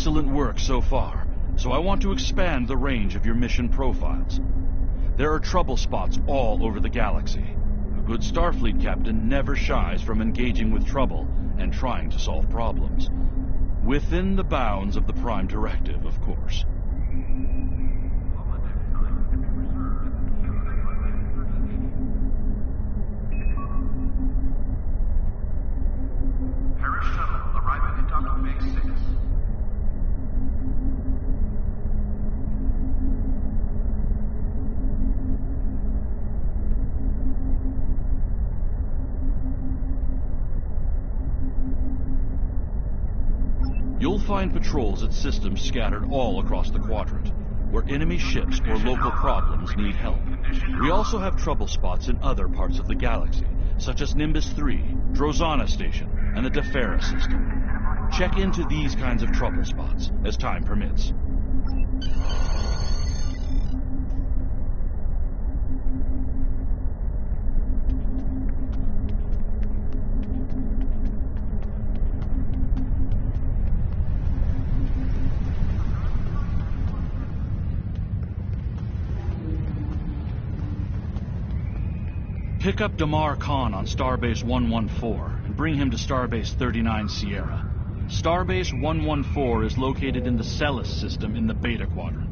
excellent work so far, so I want to expand the range of your mission profiles. There are trouble spots all over the galaxy. A good Starfleet captain never shies from engaging with trouble and trying to solve problems. Within the bounds of the Prime Directive, of course. Paris shuttle arriving at Docking Bay 6. You'll find patrols at systems scattered all across the quadrant, where enemy ships or local problems need help. We also have trouble spots in other parts of the galaxy, such as Nimbus 3, Drozana Station, and the Defera system. Check into these kinds of trouble spots, as time permits. Pick up Damar Khan on Starbase 114 and bring him to Starbase 39 Sierra. Starbase 114 is located in the Celis system in the Beta Quadrant.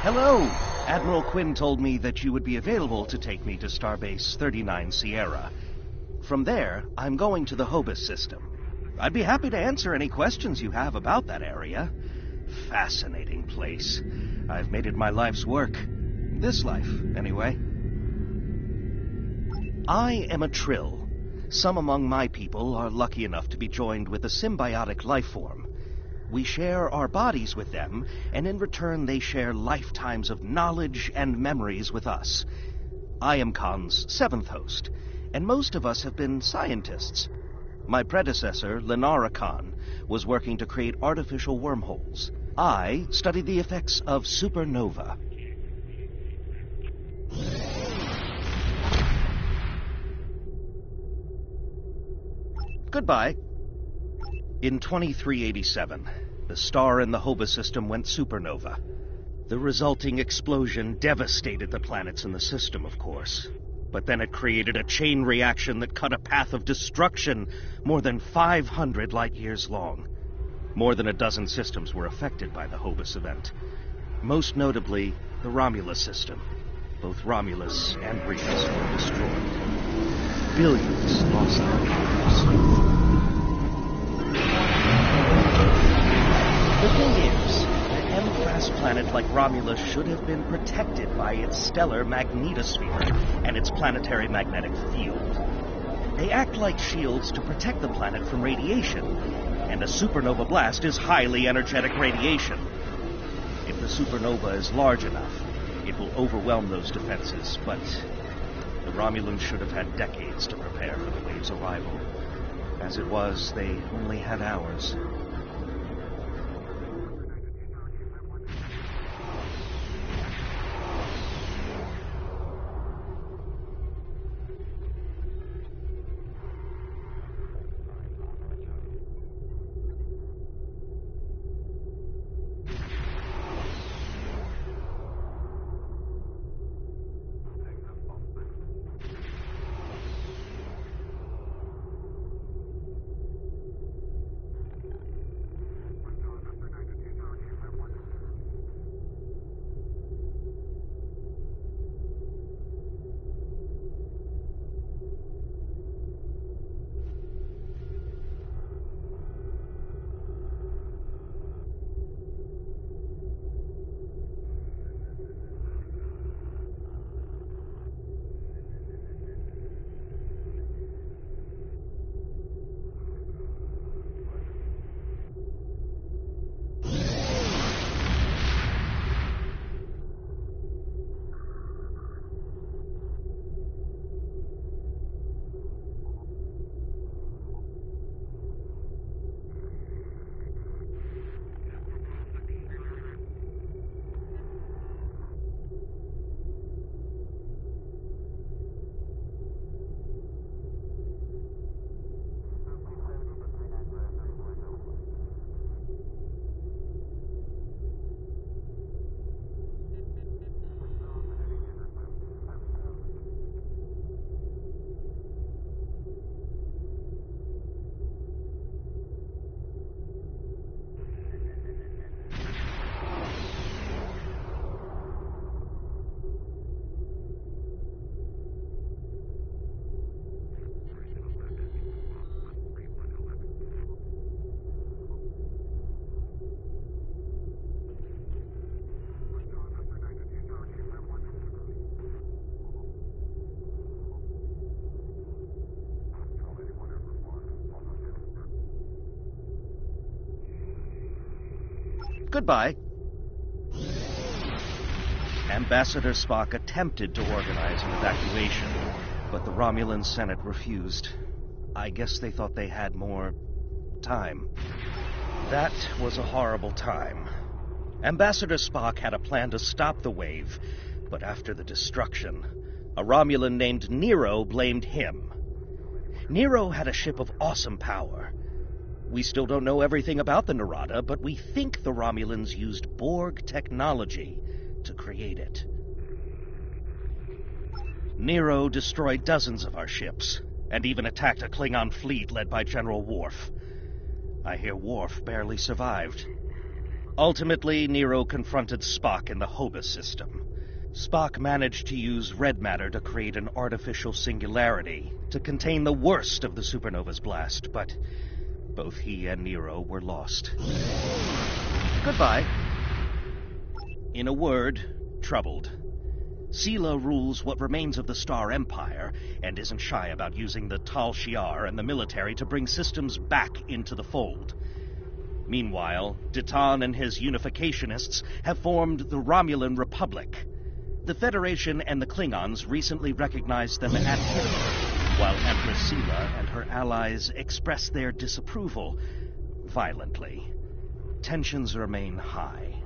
Hello! Admiral Quinn told me that you would be available to take me to Starbase 39 Sierra. From there, I'm going to the Hobus system. I'd be happy to answer any questions you have about that area. Fascinating place. I've made it my life's work. This life, anyway. I am a Trill. Some among my people are lucky enough to be joined with a symbiotic life form. We share our bodies with them, and in return they share lifetimes of knowledge and memories with us. I am Khan's 7th host, and most of us have been scientists. My predecessor, Lenara Khan, was working to create artificial wormholes. I studied the effects of supernova. Goodbye. In 2387, the star in the Hobus system went supernova. The resulting explosion devastated the planets in the system, of course. But then it created a chain reaction that cut a path of destruction more than 500 light-years long. More than a dozen systems were affected by the Hobus event. Most notably, the Romulus system. Both Romulus and Reus were destroyed. Billions lost their lives. The thing is, an M-class planet like Romulus should have been protected by its stellar magnetosphere and its planetary magnetic field. They act like shields to protect the planet from radiation, and a supernova blast is highly energetic radiation. If the supernova is large enough, it will overwhelm those defenses, but the Romulans should have had decades to prepare for the wave's arrival. As it was, they only had hours. Goodbye. Ambassador Spock attempted to organize an evacuation, but the Romulan Senate refused. I guess they thought they had more time. That was a horrible time. Ambassador Spock had a plan to stop the wave, but after the destruction, a Romulan named Nero blamed him. Nero had a ship of awesome power. We still don't know everything about the Narada, but we think the Romulans used Borg technology to create it. Nero destroyed dozens of our ships, and even attacked a Klingon fleet led by General Worf. I hear Worf barely survived. Ultimately, Nero confronted Spock in the Hoba system. Spock managed to use red matter to create an artificial singularity to contain the worst of the supernova's blast, but both he and Nero were lost. Goodbye. In a word, troubled. Sela rules what remains of the Star Empire, and isn't shy about using the Tal Shiar and the military to bring systems back into the fold. Meanwhile, Ditan and his unificationists have formed the Romulan Republic. The Federation and the Klingons recently recognized them at Hitler, while Empress Sela and her allies express their disapproval violently. Tensions remain high.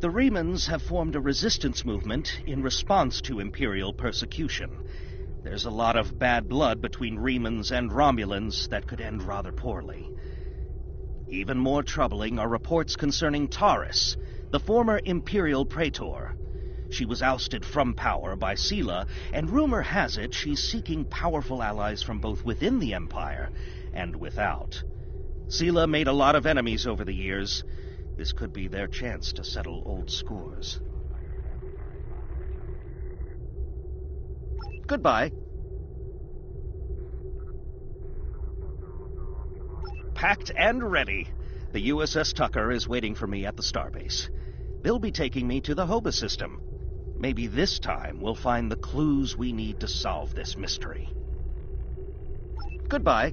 The Remans have formed a resistance movement in response to Imperial persecution. There's a lot of bad blood between Remans and Romulans that could end rather poorly. Even more troubling are reports concerning Taris, the former Imperial Praetor. She was ousted from power by Sela, and rumor has it she's seeking powerful allies from both within the Empire and without. Sela made a lot of enemies over the years. This could be their chance to settle old scores. Goodbye. Packed and ready. The USS Tucker is waiting for me at the starbase. They'll be taking me to the Hoba system. Maybe this time we'll find the clues we need to solve this mystery. Goodbye.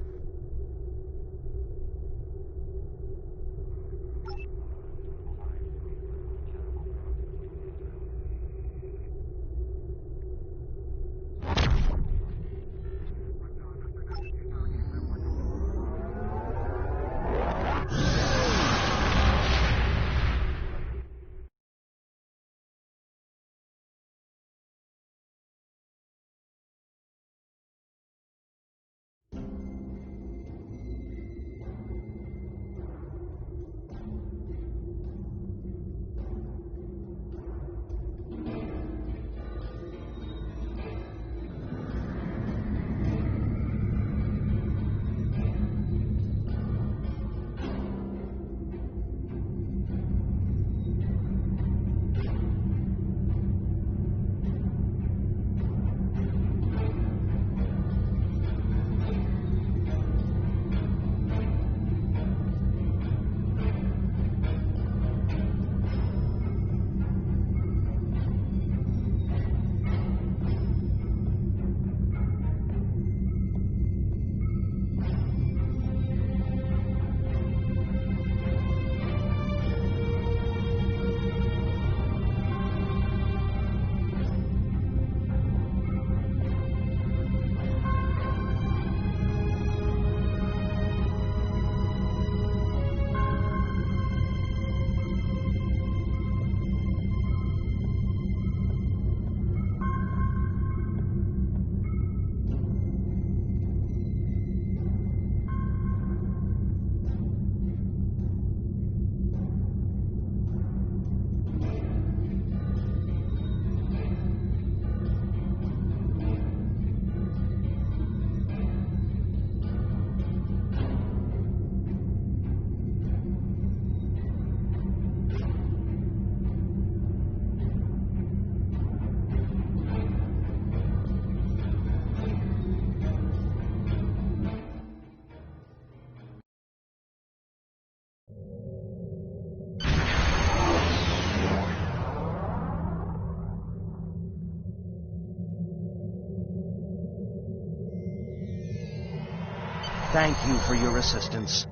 Thank you for your assistance.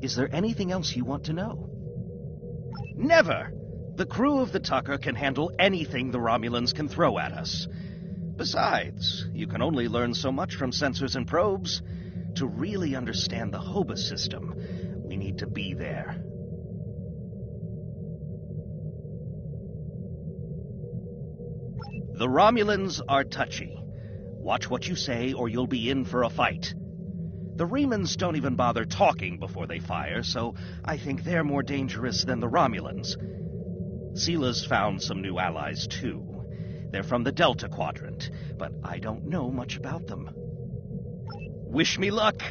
Is there anything else you want to know? Never! The crew of the Tucker can handle anything the Romulans can throw at us. Besides, you can only learn so much from sensors and probes. To really understand the Hoba system, we need to be there. The Romulans are touchy. Watch what you say, or you'll be in for a fight. The Remans don't even bother talking before they fire, so I think they're more dangerous than the Romulans. Sila's found some new allies, too. They're from the Delta Quadrant, but I don't know much about them. Wish me luck!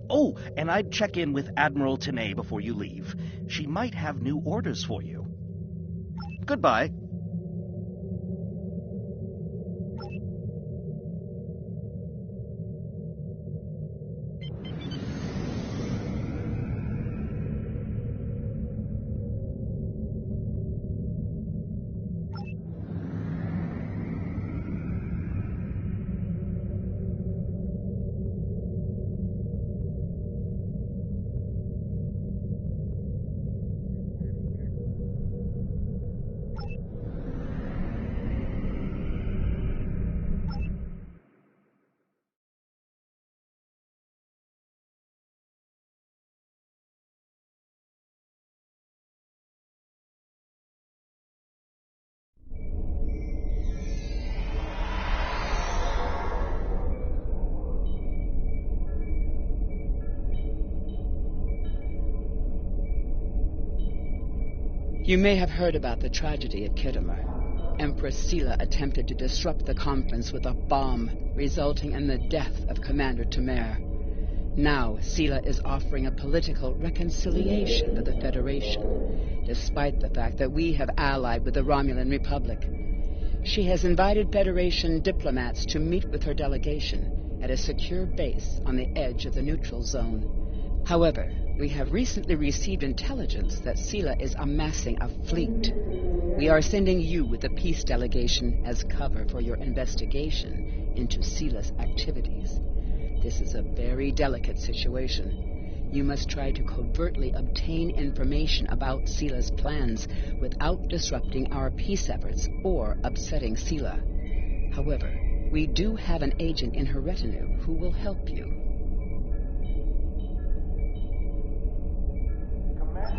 Oh, and I'd check in with Admiral Tenay before you leave. She might have new orders for you. Goodbye. You may have heard about the tragedy at Khitomer. Empress Sila attempted to disrupt the conference with a bomb, resulting in the death of Commander Temer. Now, Sila is offering a political reconciliation with the Federation, despite the fact that we have allied with the Romulan Republic. She has invited Federation diplomats to meet with her delegation at a secure base on the edge of the neutral zone. However, we have recently received intelligence that Sila is amassing a fleet. We are sending you with the peace delegation as cover for your investigation into Sila's activities. This is a very delicate situation. You must try to covertly obtain information about Sila's plans without disrupting our peace efforts or upsetting Sila. However, we do have an agent in her retinue who will help you.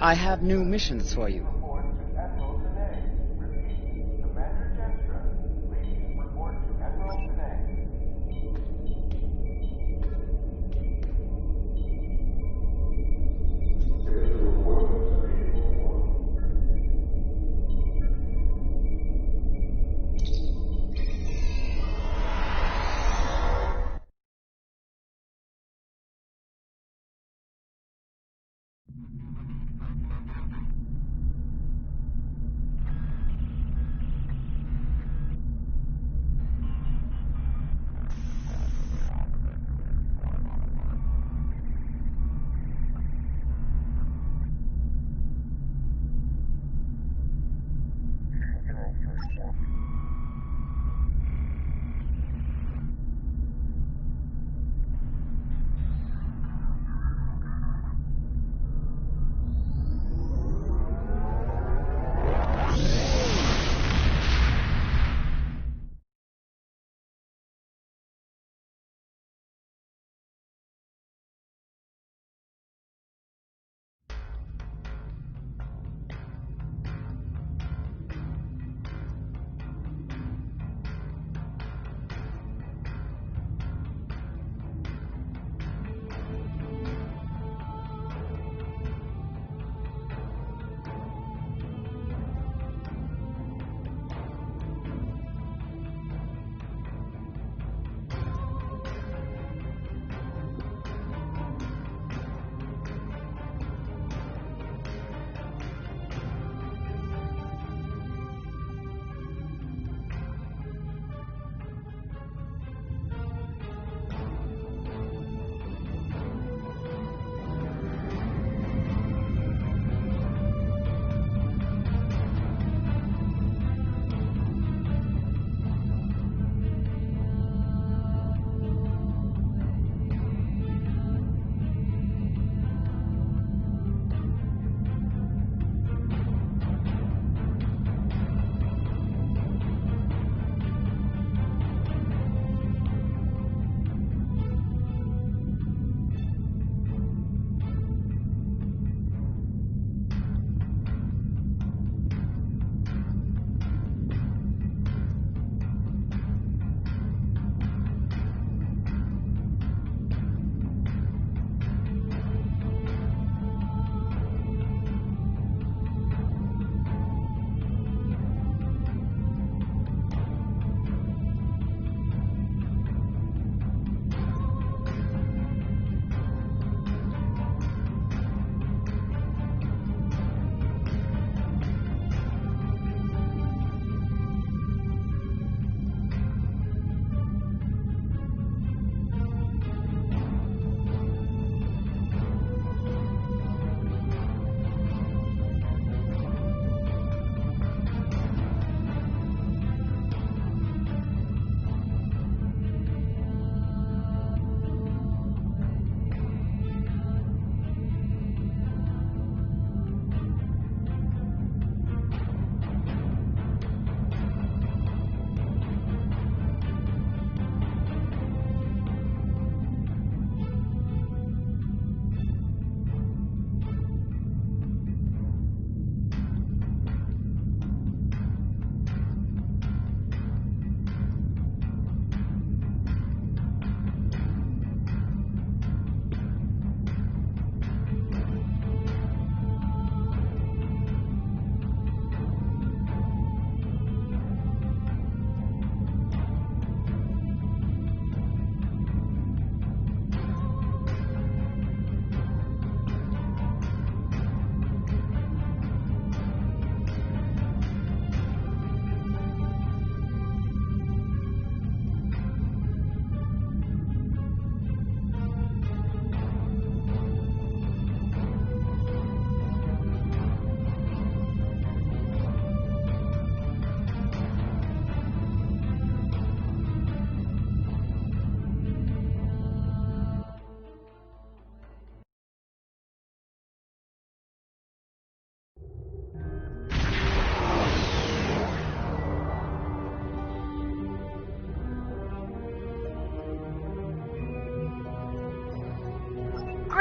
I have new missions for you.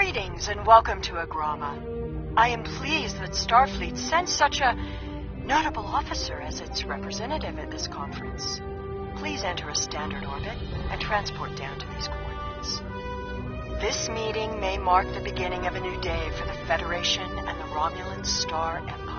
Greetings and welcome to Agrama. I am pleased that Starfleet sent such a notable officer as its representative at this conference. Please enter a standard orbit and transport down to these coordinates. This meeting may mark the beginning of a new day for the Federation and the Romulan Star Empire.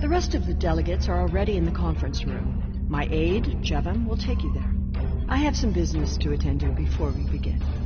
The rest of the delegates are already in the conference room. My aide, Jevon, will take you there. I have some business to attend to before we begin.